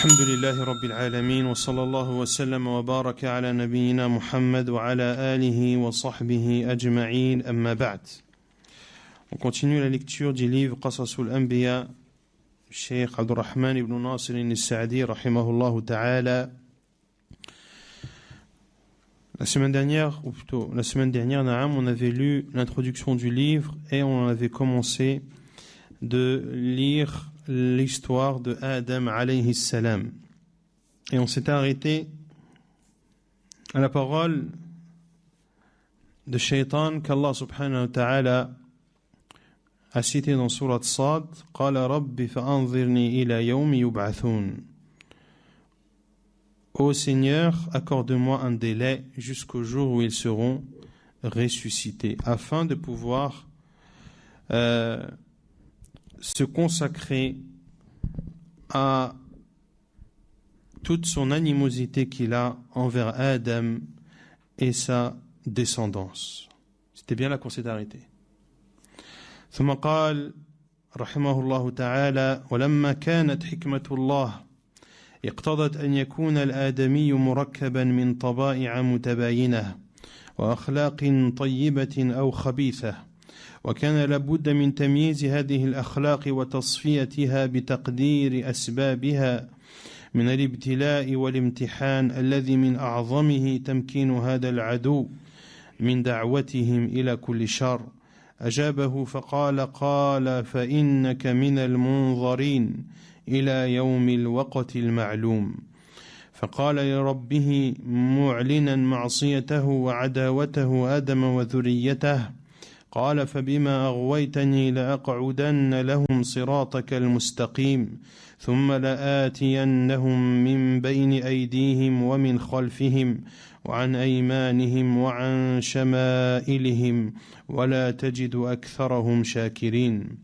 الحمد لله رب العالمين وصلى الله وسلم وبارك على نبينا محمد وعلى آله وصحبه أجمعين أما بعد. On continue la lecture du livre Qasasul Anbiya, Cheikh Abdurrahman ibn Nasir al-Sa'di rahimahullah ta'ala. La semaine dernière, on avait lu l'introduction du livre et on avait commencé de lire l'histoire de Adam alayhi salam. Et on s'est arrêté à la parole de Shaitan qu'Allah subhanahu wa ta'ala a cité dans Surat Sad. Qala rabbi fa'anzirni ila yawmi yub'athun. Ô Seigneur, accorde-moi un délai jusqu'au jour où ils seront ressuscités, afin de pouvoir se consacrer à toute son animosité qu'il a envers Adam et sa descendance. C'était bien là qu'on s'est arrêté. ثم قال رحمه الله تعالى ولما كانت حكمة الله اقتضت أن يكون الآدمي مركبا من طبائع متباينة وأخلاق طيبة أو خبيثة، وكان لابد من تمييز هذه الأخلاق وتصفيتها بتقدير أسبابها من الابتلاء والامتحان الذي من أعظمه تمكين هذا العدو من دعوتهم إلى كل شر. أجابه فقال قال فإنك من المنظرين إلى يوم الوقت المعلوم. فقال لربه معلنا معصيته وعداوته آدم وذريته قال فبما أغويتني لأقعدن لهم صراطك المستقيم ثم لآتينهم من بين أيديهم ومن خلفهم وعن أيمانهم وعن شمائلهم ولا تجد أكثرهم شاكرين.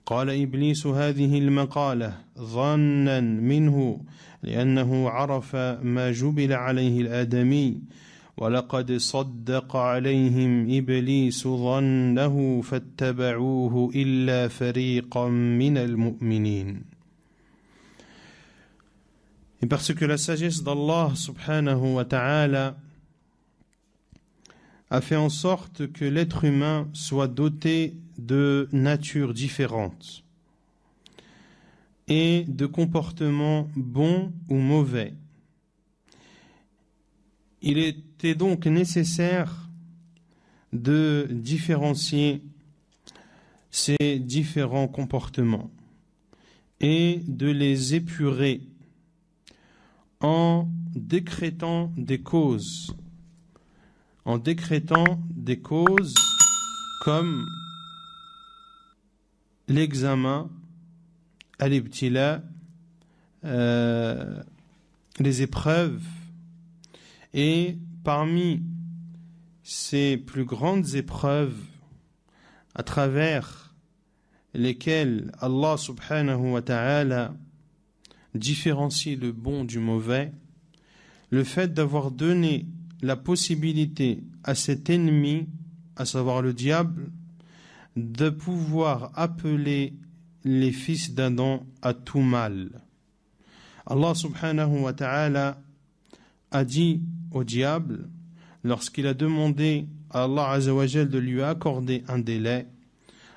قال إبليس هذه المقالة ظنا منه لأنه عرف ما جبل عليه الآدمي، ولقد صدق عليهم إبليس ظنه فاتبعوه إلا فريقا من المؤمنين. Et parce que la sagesse d'Allah subhanahu wa ta'ala a fait en sorte que l'être humain soit doté de natures différentes et de comportements bons ou mauvais, il était donc nécessaire de différencier ces différents comportements et de les épurer en décrétant des causes comme l'examen, al-ibtila, les épreuves. Et parmi ces plus grandes épreuves à travers lesquelles Allah subhanahu wa ta'ala différencie le bon du mauvais, le fait d'avoir donné la possibilité à cet ennemi, à savoir le diable, de pouvoir appeler les fils d'Adam à tout mal. Allah subhanahu wa ta'ala a dit au diable, lorsqu'il a demandé à Allah azza wa jal de lui accorder un délai,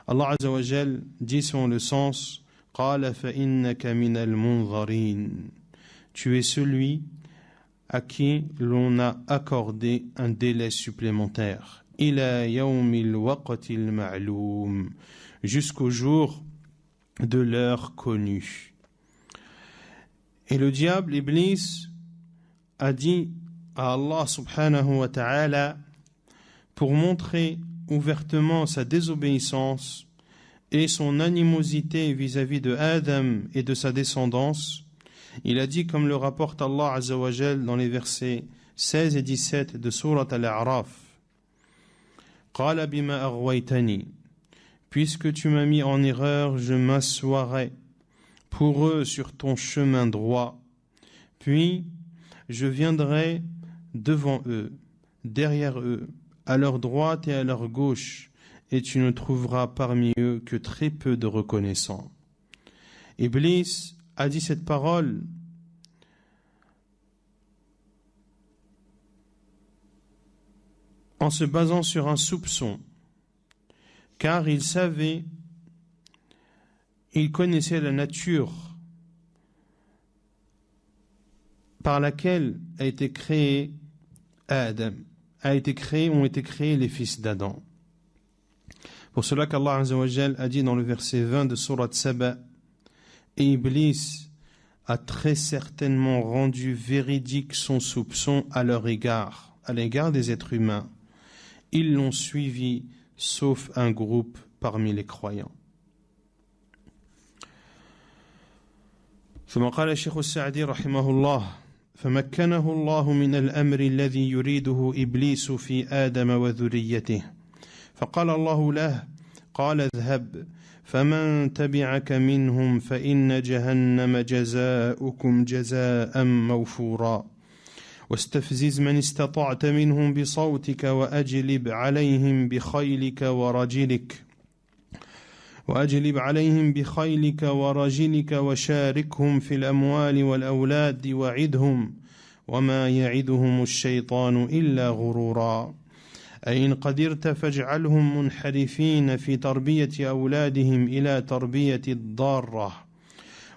Allah azza wa jal dit selon le sens قال فإنك من المنظرين. Tu es celui à qui l'on a accordé un délai supplémentaire. إلى يوم الوقت المعلوم. Jusqu'au jour de l'heure connue. Et le diable, Iblis, a dit à Allah subhanahu wa ta'ala, pour montrer ouvertement sa désobéissance et son animosité vis-à-vis de Adam et de sa descendance, il a dit, comme le rapporte Allah azza wa jal dans les versets 16 et 17 de Surat Al-A'raf, Qala bima aghwaytani, puisque tu m'as mis en erreur, je m'assoirai pour eux sur ton chemin droit, puis je viendrai devant eux, derrière eux, à leur droite et à leur gauche, et tu ne trouveras parmi eux que très peu de reconnaissants. Iblis a dit cette parole en se basant sur un soupçon, car il connaissait la nature par laquelle ont été créés les fils d'Adam. Pour cela qu'Allah Azza wa Jal a dit dans le verset 20 de Surat Saba, et Iblis a très certainement rendu véridique son soupçon à l'égard des êtres humains. Ils l'ont suivi, sauf un groupe parmi les croyants. ثم قال الشيخ السعدي رحمه الله فمكنه الله من الأمر الذي يريده إبليس في آدم وذريته فقال الله له قال اذهب فمن تبعك منهم فإن جهنم جزاؤكم جزاء موفورا واستفزز من استطعت منهم بصوتك وأجلب عليهم بخيلك ورجلك وشاركهم في الأموال والأولاد وعدهم وما يعدهم الشيطان إلا غرورا أي إن قدرت فاجعلهم منحرفين في تربية أولادهم إلى تربية الضارة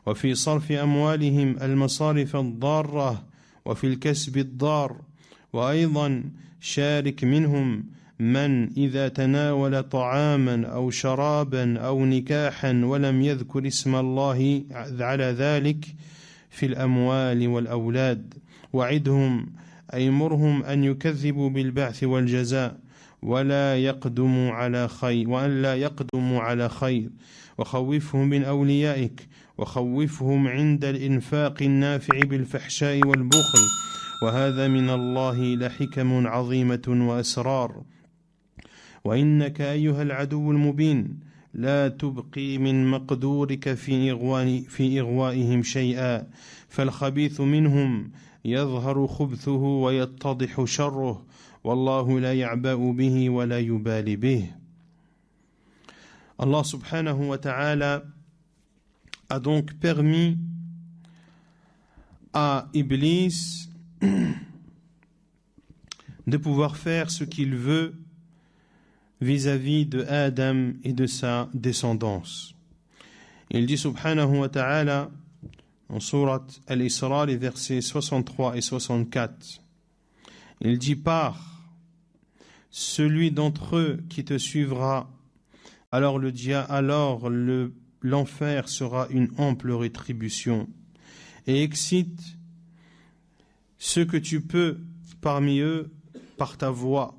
وفي صرف أموالهم المصارف الضارة وفي الكسب الضار وأيضا شارك منهم من إذا تناول طعاما أو شرابا أو نكاحا ولم يذكر اسم الله على ذلك في الأموال والأولاد وعدهم أي مرهم أن يكذبوا بالبعث والجزاء وأن لا يقدموا على خير وخوفهم من أوليائك وخوفهم عند الإنفاق النافع بالفحشاء والبخل وهذا من الله لحكم عظيمة وأسرار وإنك أيها العدو المبين لا تبقي من مقدورك في إغوائهم شيئا فالخبيث منهم يظهر خبثه ويتضح شره والله لا يعبأ به ولا يبالي به. Allah subhanahu wa ta'ala a donc permis à Iblis de pouvoir faire ce qu'il veut vis-à-vis de Adam et de sa descendance. Il dit subhanahu wa ta'ala en surat Al-Isra, les versets 63 et 64, il dit pars, celui d'entre eux qui te suivra, alors l'enfer sera une ample rétribution, et excite ce que tu peux parmi eux par ta voix,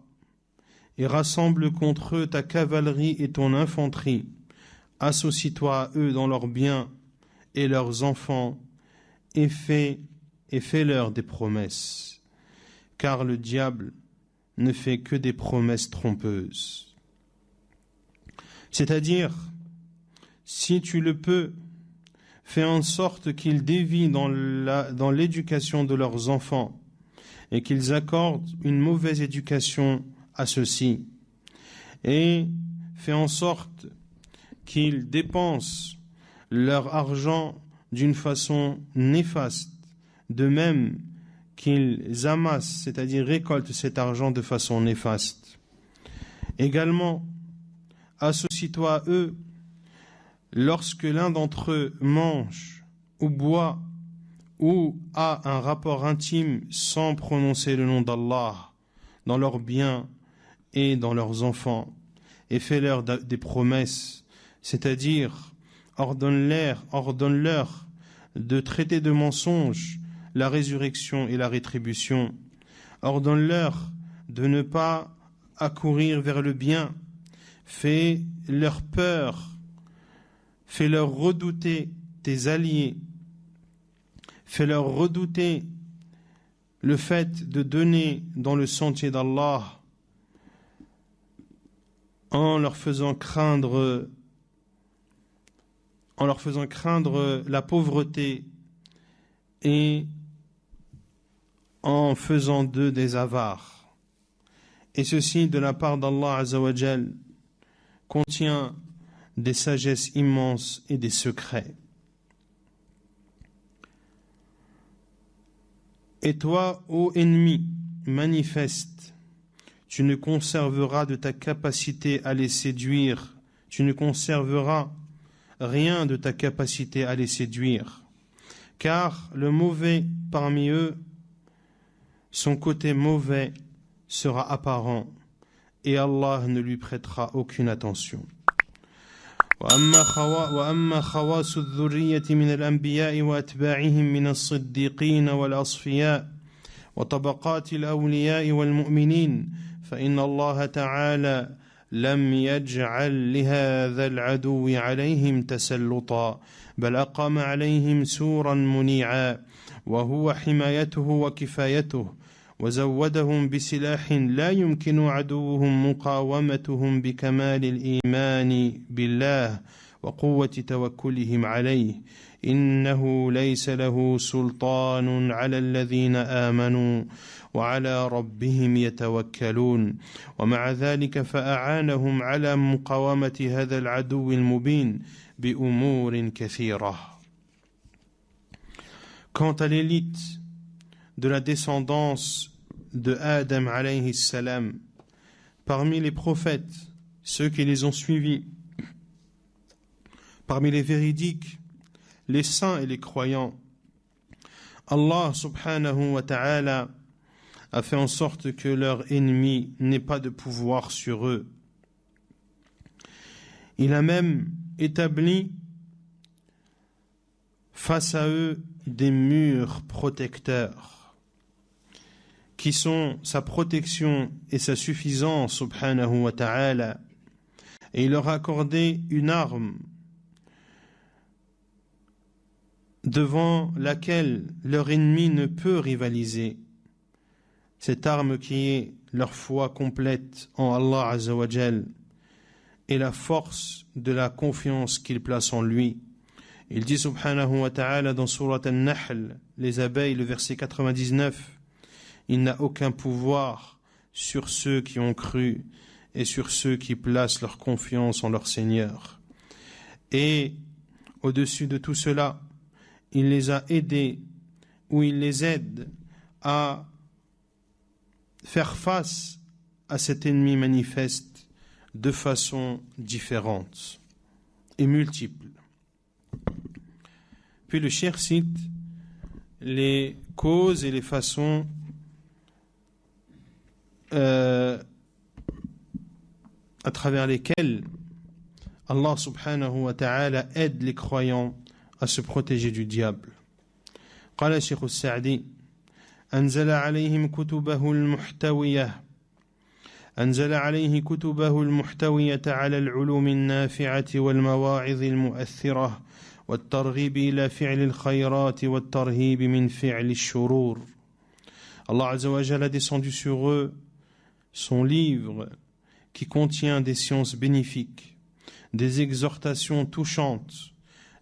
et rassemble contre eux ta cavalerie et ton infanterie, associe-toi à eux dans leurs biens et leurs enfants, et fais-leur des promesses, car le diable ne fait que des promesses trompeuses. C'est-à-dire, si tu le peux, fais en sorte qu'ils dévient dans l'éducation de leurs enfants et qu'ils accordent une mauvaise éducation à ceux-ci, et fais en sorte qu'ils dépensent leur argent d'une façon néfaste, de même qu'ils amassent, c'est-à-dire récoltent cet argent de façon néfaste. Également, associe-toi à eux lorsque l'un d'entre eux mange ou boit ou a un rapport intime sans prononcer le nom d'Allah dans leurs biens et dans leurs enfants, et fais-leur des promesses, c'est-à-dire ordonne-leur de traiter de mensonge la résurrection et la rétribution, ordonne-leur de ne pas accourir vers le bien, fais-leur peur, fais-leur redouter tes alliés, fais-leur redouter le fait de donner dans le sentier d'Allah en leur faisant craindre la pauvreté et en faisant d'eux des avares. Et ceci de la part d'Allah Azza wa Jal contient des sagesses immenses et des secrets. Et toi, ô ennemi manifeste, tu ne conserveras de ta capacité à les séduire, tu ne conserveras rien de ta capacité à les séduire, car le mauvais parmi eux, son côté mauvais sera apparent, et Allah ne lui prêtera aucune attention. وأما خواص الذرية من الأنبياء وأتباعهم من الصديقين والأصفياء وطبقات الأولياء والمؤمنين فإن الله تعالى لم يجعل لهذا العدو عليهم تسلطا بل أقام عليهم سورا منيعا وهو حمايته وكفايته وزودهم بسلاح لا يمكن عدوهم مقاومتهم بكمال الإيمان بالله وقوة توكلهم عليه إنه ليس له سلطان على الذين آمنوا وعلى ربهم يتوكلون ومع ذلك فأعانهم على مقاومة هذا العدو المبين بأمور كثيرة. Quant à l'élite de la descendance de Adam alayhi salam, parmi les prophètes, ceux qui les ont suivis, parmi les véridiques, les saints et les croyants, Allah subhanahu wa ta'ala a fait en sorte que leur ennemi n'ait pas de pouvoir sur eux. Il a même établi face à eux des murs protecteurs qui sont sa protection et sa suffisance subhanahu wa ta'ala, et il leur a accordé une arme devant laquelle leur ennemi ne peut rivaliser, cette arme qui est leur foi complète en Allah Azza wa Jal et la force de la confiance qu'ils placent en lui. Il dit subhanahu wa ta'ala dans Surat An-Nahl, les abeilles, le verset 99, il n'a aucun pouvoir sur ceux qui ont cru et sur ceux qui placent leur confiance en leur Seigneur. Et au-dessus de tout cela, il les a aidés, ou il les aide à faire face à cet ennemi manifeste de façon différente et multiple. Puis le cheikh cite les causes et les façons à travers lesquelles Allah subhanahu wa ta'ala aide les croyants à se protéger du diable. قال الشيخ السعدي أنزل عليه كتبه المحتوية على العلوم النافعة والمواعظ المؤثرة والترغيب إلى فعل الخيرات والترهيب من فعل الشرور. Allah Azza wa Jalla a descendu sur eux son livre qui contient des sciences bénéfiques, des exhortations touchantes,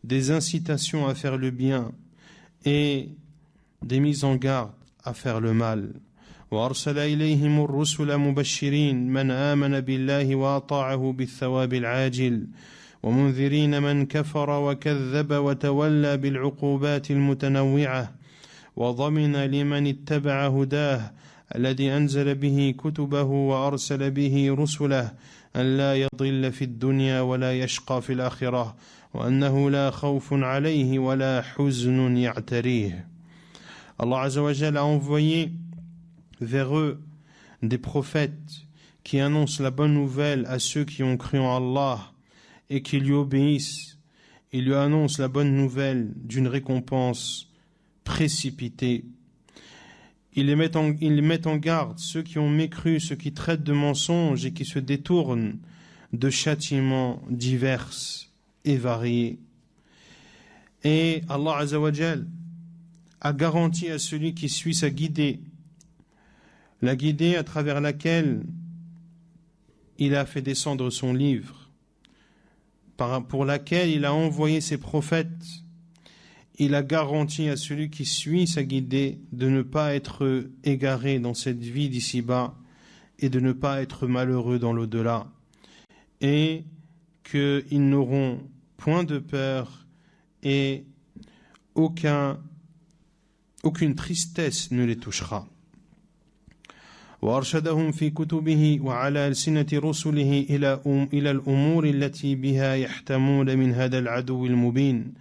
des incitations à faire le bien et des mises en garde à faire le mal. وأرسل إليهم الرسل مبشرين من آمن بالله وأطاعه بالثواب العاجل ومنذرين من كفر وكذب وتولى بالعقوبات المتنوعة وضمن لمن اتبع هداه الذي أنزل به كتبه وأرسل به رسله أن لا يضل في الدنيا ولا يشقى في الآخرة وأنه لا خوف عليه ولا حزن يعتريه. Allah Azza wa Jalla a envoyé vers eux des prophètes qui annoncent la bonne nouvelle à ceux qui ont cru en Allah et qui lui obéissent. Ils lui annoncent la bonne nouvelle d'une récompense précipitée. Ils mettent en garde ceux qui ont mécru, ceux qui traitent de mensonges et qui se détournent de châtiments divers et variés. Et Allah Azza wa Jal a garanti à celui qui suit sa guidée, la guidée à travers laquelle il a fait descendre son livre, pour laquelle il a envoyé ses prophètes. Il a garanti à celui qui suit sa guidée de ne pas être égaré dans cette vie d'ici-bas et de ne pas être malheureux dans l'au-delà, et qu'ils n'auront point de peur et aucun aucune tristesse ne les touchera. وأرشدهم في كتبه وعلى ألسنة رسله إلى الأمور التي بها يحتمون من هذا العدو المبين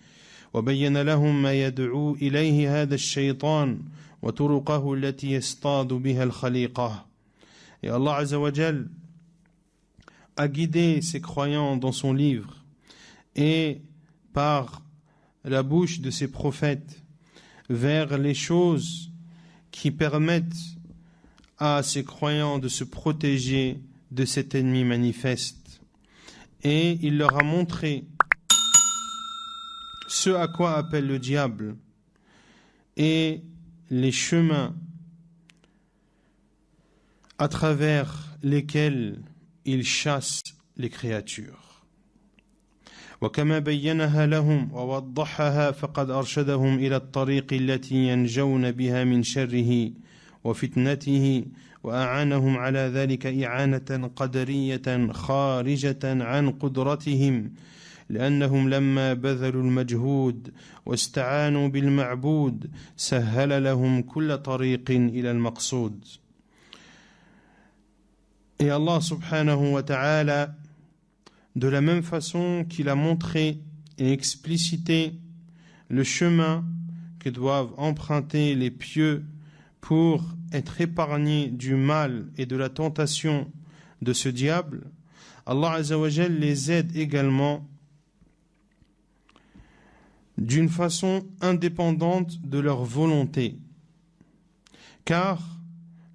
وبين لهم ما يدعو إليه هذا الشيطان وطرقه التي يصطاد بها الخليقة. Et Allah Azza wa Jal a guidé ses croyants dans son livre et par la bouche de ses prophètes vers les choses qui permettent à ses croyants de se protéger de cet ennemi manifeste. Et il leur a montré ce à quoi appelle le diable et les chemins à travers lesquels il chasse les créatures. وكما بينها لهم ووضحها فقد أرشدهم إلى الطريق التي ينجون بها من شره وفتنته وأعانهم على ذلك إعانة قدرية خارجة عن قدرتهم لأنهم لما بذلوا المجهود واستعانوا بالمعبود سهل لهم كل طريق إلى المقصود. Et Allah subhanahu wa ta'ala, de la même façon qu'il a montré et explicité le chemin que doivent emprunter les pieux pour être épargnés du mal et de la tentation de ce diable, Allah Azza wa Jal les aide également d'une façon indépendante de leur volonté. Car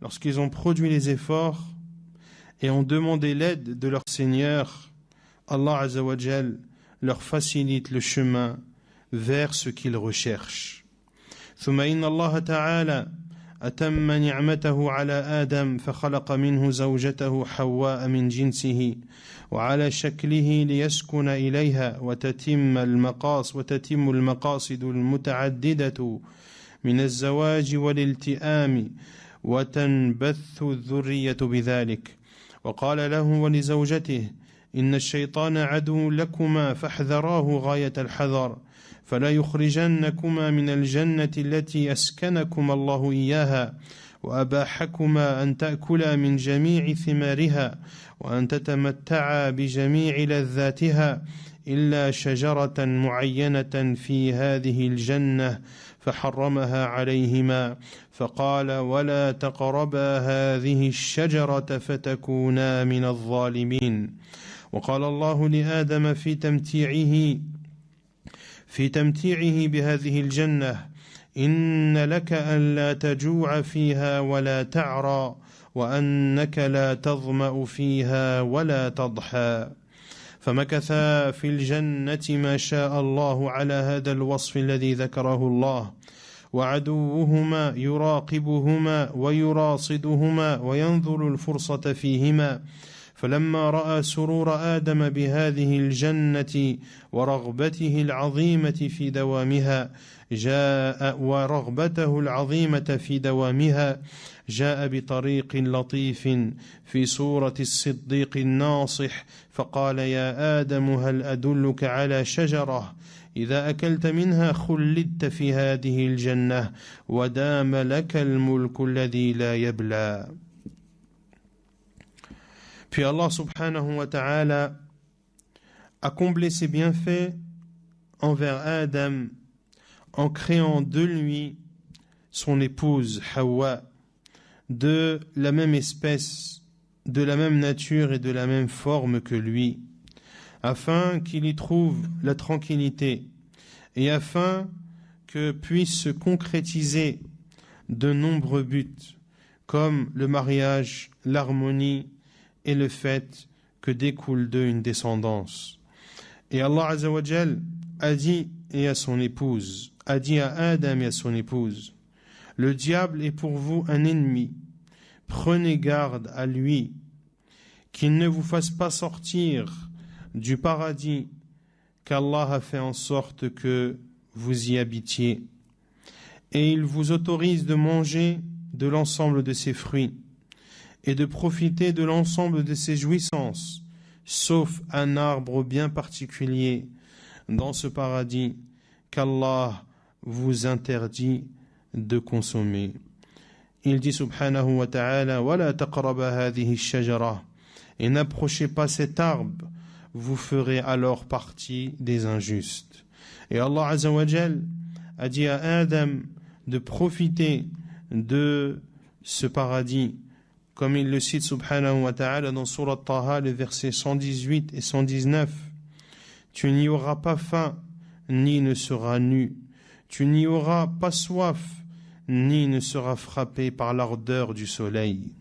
lorsqu'ils ont produit les efforts et ont demandé l'aide de leur Seigneur, Allah Azza wa Jal leur facilite le chemin vers ce qu'ils recherchent. ثم إن الله تعالى أتم نعمته على آدم فخلق منه زوجته حواء من جنسه وعلى شكله ليسكن إليها وتتم المقاصد المتعددة من الزواج والالتئام وتنبث الذرية بذلك. وقال له ولزوجته إن الشيطان عدو لكما فاحذراه غاية الحذر فلا يخرجنكما من الجنة التي أسكنكما الله إياها وأباحكما أن تأكلا من جميع ثمارها وأن تتمتعا بجميع لذاتها إلا شجرة معينة في هذه الجنة فحرمها عليهما فقال ولا تقربا هذه الشجرة فتكونا من الظالمين. وقال الله لآدم في تمتيعه بهذه الجنة إن لك ألا تجوع فيها ولا تعرى وأنك لا تظمأ فيها ولا تضحى. فمكثا في الجنة ما شاء الله على هذا الوصف الذي ذكره الله وعدوهما يراقبهما ويراصدهما وينظر الفرصة فيهما فلما رأى سرور آدم بهذه الجنة ورغبته العظيمة في دوامها جاء بطريق لطيف في صورة الصديق الناصح فقال يا آدم هل أدلك على شجرة إذا أكلت منها خلدت في هذه الجنة ودام لك الملك الذي لا يبلى. Puis Allah subhanahu wa ta'ala a comblé ses bienfaits envers Adam en créant de lui son épouse Hawa, de la même espèce, de la même nature et de la même forme que lui, afin qu'il y trouve la tranquillité et afin que puissent se concrétiser de nombreux buts comme le mariage, l'harmonie et le fait que découle d'eux une descendance. Et Allah Azza wa Jal a dit à son épouse, a dit à Adam et à son épouse, le diable est pour vous un ennemi, prenez garde à lui, qu'il ne vous fasse pas sortir du paradis qu'Allah a fait en sorte que vous y habitiez. Et il vous autorise de manger de l'ensemble de ses fruits et de profiter de l'ensemble de ses jouissances, sauf un arbre bien particulier dans ce paradis qu'Allah vous interdit de consommer. Il dit subhanahu wa ta'ala وَلَا تَقْرَبَ هَذِهِ الشَّجَرَةِ et n'approchez pas cet arbre, vous ferez alors partie des injustes. Et Allah Azza wa Jal a dit à Adam de profiter de ce paradis, comme il le cite subhanahu wa ta'ala dans Surat Taha, les versets 118 et 119. Tu n'y auras pas faim, ni ne seras nu. Tu n'y auras pas soif, ni ne seras frappé par l'ardeur du soleil.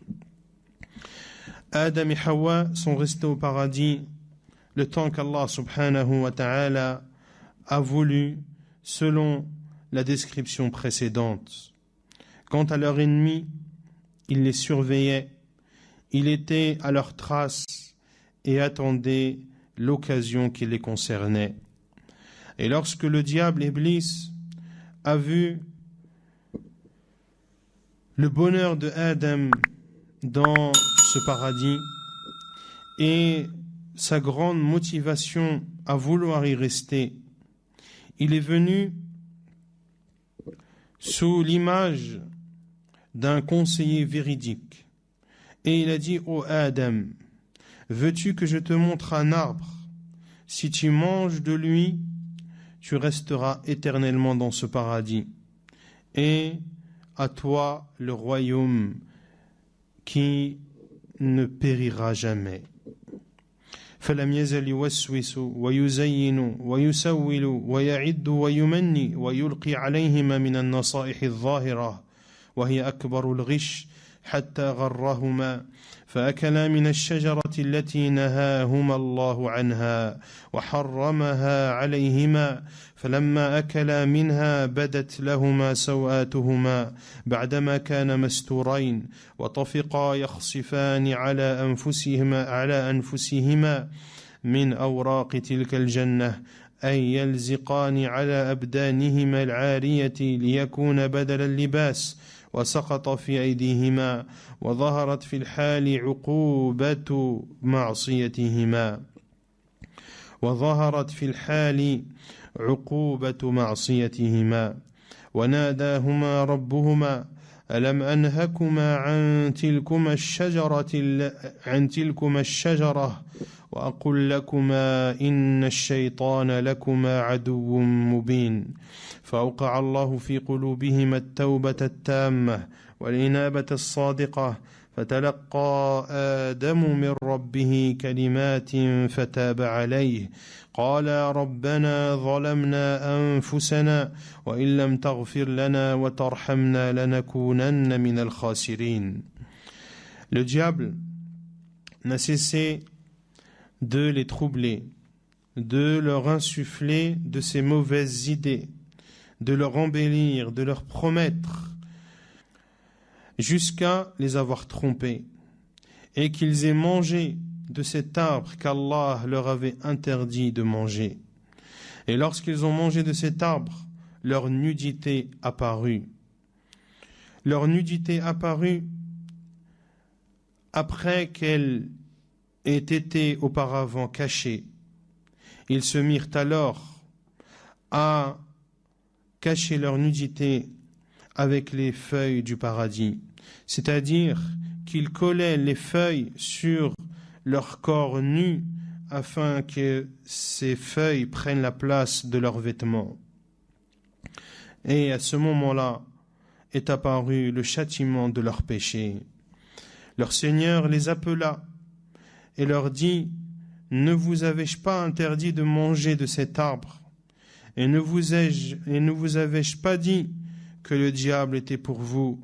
Adam et Hawa sont restés au paradis le temps qu'Allah subhanahu wa ta'ala a voulu, selon la description précédente. Quant à leur ennemi, il les surveillait, il était à leur trace et attendait l'occasion qui les concernait. Et lorsque le diable Iblis a vu le bonheur de Adam dans ce paradis et sa grande motivation à vouloir y rester, il est venu sous l'image d'un conseiller véridique et il a dit: ô Adam, veux-tu que je te montre un arbre? Si tu manges de lui, tu resteras éternellement dans ce paradis et à toi le royaume qui ne périra jamais. فلم يزل يوسوس ويزين ويسول ويعد ويمني ويلقي عليهما من النصائح الظاهرة وهي أكبر الغش حتى غرهما فأكلا من الشجرة التي نهاهما الله عنها وحرمها عليهما فلما أكلا منها بدت لهما سوآتهما بعدما كانا مستورين وطفقا يخصفان على أنفسهما من أوراق تلك الجنة أي يلزقان على أبدانهما العارية ليكون بدل اللباس وسقط في أيديهما وظهرت في الحال عقوبة معصيتهما وناداهما ربهما ألم أنهكما عن تلكما الشجرة وأقل لكما إن الشيطان لكما عدو مبين فأوقع الله في قلوبهما التوبة التامة والإنابة الصادقة فتلقى آدم من ربه كلمات فتاب عليه قال ربنا ظلمنا أنفسنا وإن لم تغفر لنا وترحمنا لنكونن من الخاسرين. Le diable n'a cessé de les troubler, de leur insuffler de ses mauvaises idées, de leur embellir, de leur promettre, jusqu'à les avoir trompés, et qu'ils aient mangé de cet arbre qu'Allah leur avait interdit de manger. Et lorsqu'ils ont mangé de cet arbre, leur nudité apparut. Leur nudité apparut après qu'elle ait été auparavant cachée. Ils se mirent alors à cacher leur nudité avec les feuilles du paradis, c'est-à-dire qu'ils collaient les feuilles sur leur corps nu afin que ces feuilles prennent la place de leurs vêtements. Et à ce moment-là est apparu le châtiment de leurs péchés. Leur Seigneur les appela et leur dit: ne vous avais-je pas interdit de manger de cet arbre? Et ne vous avais-je pas dit que le diable était pour vous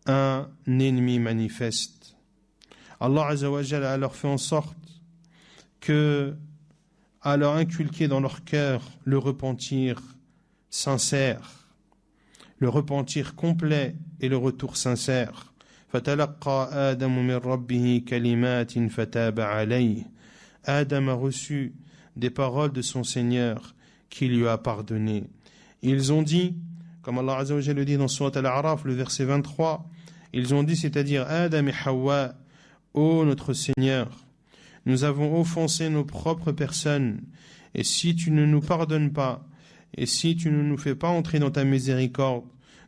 un ennemi manifeste? Allah Azza wa Jalla a alors fait en sorte à leur inculquer dans leur cœur le repentir sincère, le repentir complet et le retour sincère. فَتَلَقَّى آدَمُ مِنْ رَبِّهِ كَلِمَاتٍ فَتَابَ عَلَيْهِ. Adam a reçu des paroles de son Seigneur qui lui a pardonné. Ils ont dit, comme Allah Azza wa Jalla le dit dans Surat Al-A'raf, le verset 23, ils ont dit, c'est-à-dire Adam et Hawa: ô notre Seigneur, nous avons offensé nos propres personnes, et si tu ne nous pardonnes pas, et si tu ne nous fais pas entrer dans ta miséricorde,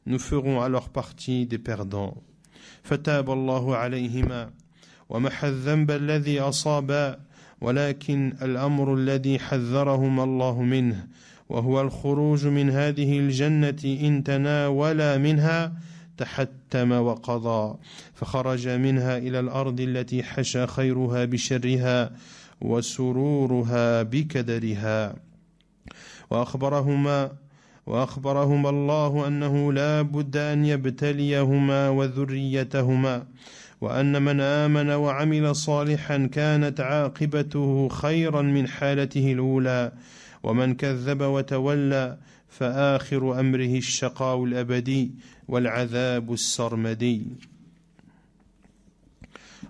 nous ferons alors partie des perdants. فتاب الله عليهما ومحى الذنب الذي أصابا ولكن الأمر الذي حذرهما الله منه وهو الخروج من هذه الجنة إن تناولا منها تحتم وقضى فخرج منها إلى الأرض التي حشى خيرها بشرها وسرورها بكدرها وأخبرهما الله أنه لا بد أن يبتليهما وذريتهما وأن من آمن وعمل صالحا كانت عاقبته خيرا من حالته الأولى ومن كذب وتولى فآخر أمره الشقاء الأبدي والعذاب السرمدي.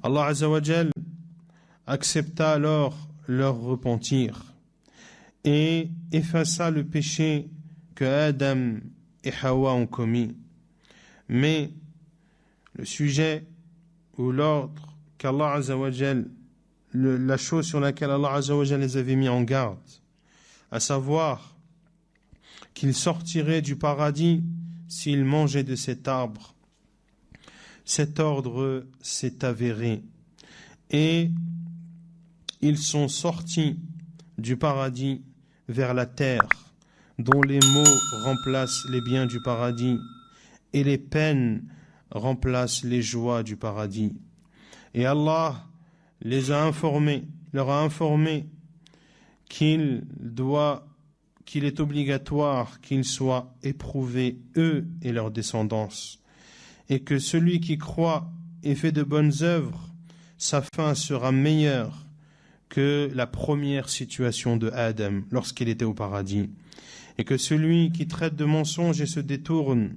Allah Azza wa Jal accepta alors leur repentir et effaça le péché que Adam et Hawa ont commis. Mais le sujet ou l'ordre qu'Allah Azza wa Jal, la chose sur laquelle Allah Azza wa Jal les avait mis en garde, à savoir qu'ils sortiraient du paradis s'ils mangeaient de cet arbre, cet ordre s'est avéré et ils sont sortis du paradis vers la terre dont les maux remplacent les biens du paradis et les peines remplacent les joies du paradis. Et Allah leur a informé qu'il est obligatoire qu'ils soient éprouvés, eux et leur descendance, et que celui qui croit et fait de bonnes œuvres, sa fin sera meilleure que la première situation de Adam lorsqu'il était au paradis, et que celui qui traite de mensonges et se détourne,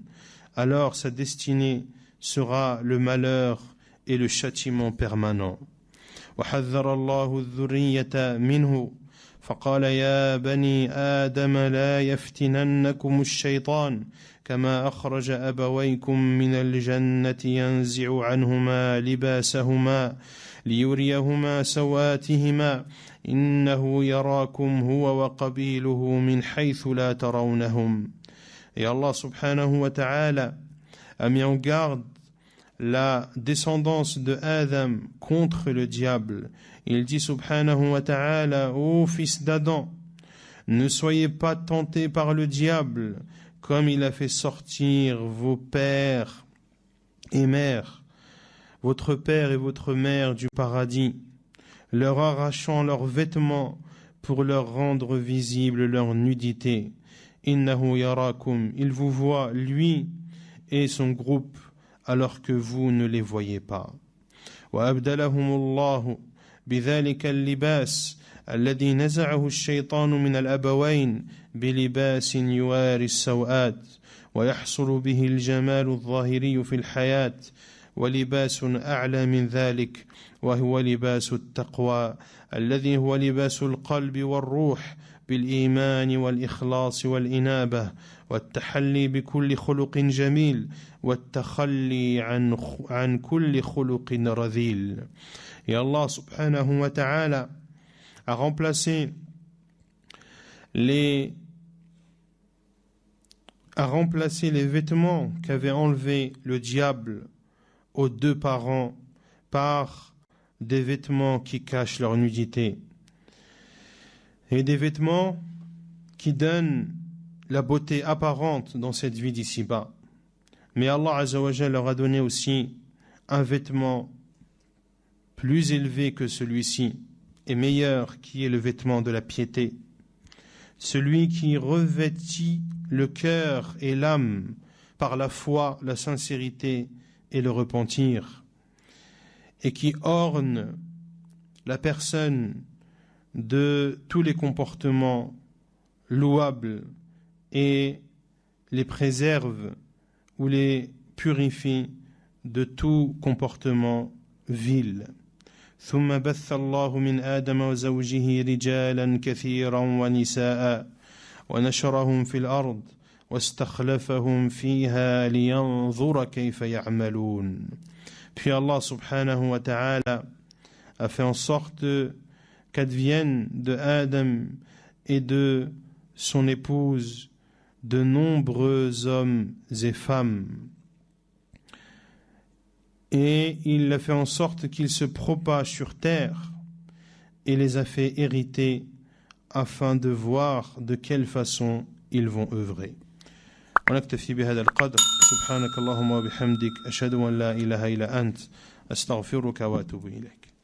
alors sa destinée sera le malheur et le châtiment permanent. وحذر الله الذرية منه فقال يا بني آدم لا يفتننكم الشيطان كما أخرج أبويكم من الجنة ينزع عنهما لباسهما ليريهما سواتهما إنه يراكم هو وقبيله من حيث لا ترونهم. Et Allah subhanahu wa ta'ala a mis en garde la descendance de Adam contre le diable. Il dit subhanahu wa ta'ala: ô fils d'Adam, ne soyez pas tentés par le diable comme il a fait sortir vos pères et mères, votre père et votre mère du paradis, leur arrachant leurs vêtements pour leur rendre visible leur nudité. Innahu yarakum, il vous voit, lui et son groupe, alors que vous ne les voyez pas. وأبدلهم الله بذلك اللباس الذي نزعه الشيطان من الأبوين بلباس يواري السوءات ويحصل به الجمال الظاهري في الحياة ولباس أعلى من ذلك وهو لباس التقوى الذي هو لباس القلب والروح بالإيمان والإخلاص والإنابة والتحلي بكل خلق جميل والتخلي عن كل خلق رذيل. Et Allah subhanahu wa ta'ala a remplacé les vêtements qu'avait enlevé le diable aux deux parents par des vêtements qui cachent leur nudité et des vêtements qui donnent la beauté apparente dans cette vie d'ici-bas. Mais Allah Azza wa Jalla leur a donné aussi un vêtement plus élevé que celui-ci et meilleur, qui est le vêtement de la piété, celui qui revêtit le cœur et l'âme par la foi, la sincérité et le repentir, et qui orne la personne de tous les comportements louables et les préserve ou les purifie de tout comportement vil. ثم بث الله من آدم وزوجه رجالا كثيرا ونساء ونشرهم في الأرض واستخلفهم فيها لينظر كيف يعملون. Puis Allah subhanahu wa ta'ala a fait en sorte qu'advienne de Adam et de son épouse de nombreux hommes et femmes, et il a fait en sorte qu'ils se propagent sur terre et les a fait hériter afin de voir de quelle façon ils vont œuvrer. ونكتفي بهذا القدر سبحانك اللهم وبحمدك أشهد أن لا إله إلا أنت أستغفرك وأتوب إليك.